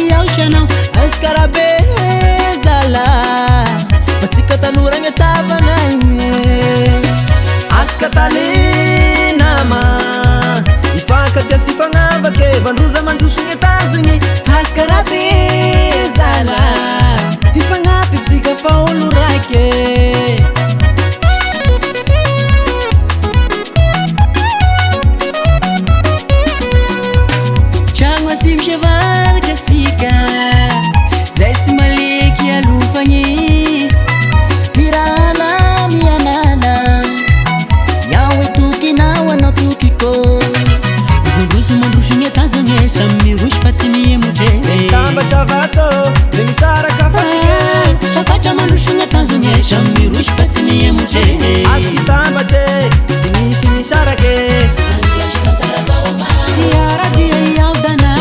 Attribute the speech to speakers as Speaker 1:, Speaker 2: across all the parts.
Speaker 1: iaushanao askarabezala masika tanuragna tavanagny askatalenama ifakatia sy fagnavake vandroza mandrosogny tazogny askarabezala ifagnampy sika fa olo raiky Shavarak sika zay sy maleky alofagny pirala mianana yaho etokinao anao tokiko ivondroso mandrosogny tazogny samy mirosy fa tsy miemotre zay tambatra vato zay misaraka fasika safatra mandrosogny tazogny samy mirosy fa tsy miemotre azy tambatre zay misy misarake iaradia iaudana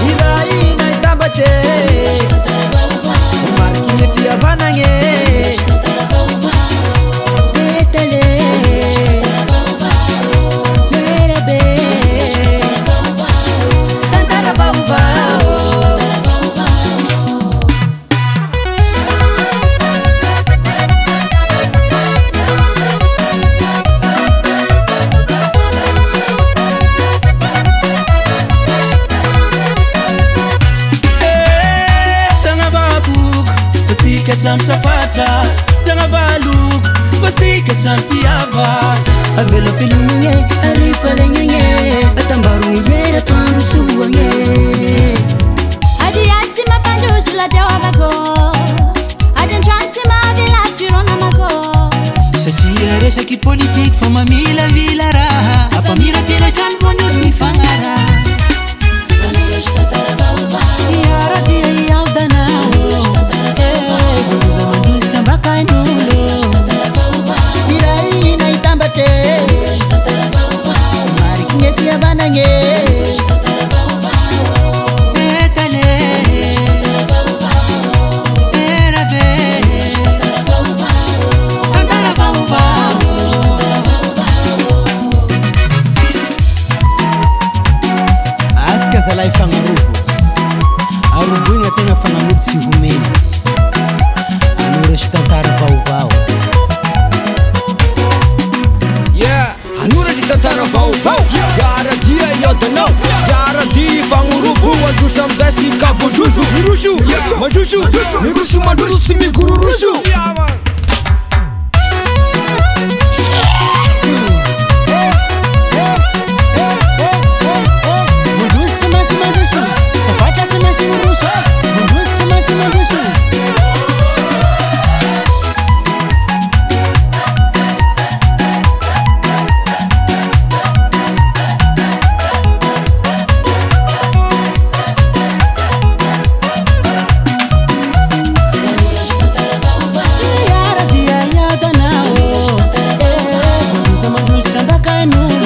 Speaker 1: Iraina itambache Marikine fiavanagny Tetele Yerebe Tantara vauvao Samy safatra sagna baloko fasika samy piava avela filomigny arifalagnagny atambarogny hera pandrosoagny
Speaker 2: adiady tsy mampandroso la teo avako ady antrano tsy mahavelatry namako
Speaker 1: sasia resaky politiky fa mamilavila raha apamirateraka ny vonolo mifagnara iaradia iaudanao Iraina itambate Marikine fiavanagny Etale Erabe Tantara vaovao Aska zalahy fagnarobo arobo igny ategna fagnanody sy homeny anoratry tantara vaovao
Speaker 3: anoratry tantara vaovao iaradia iadanao iaradia fagnorobo androso amizay sy kavondroso miroso mandroso miroso mandroso sy mikororoso
Speaker 1: I know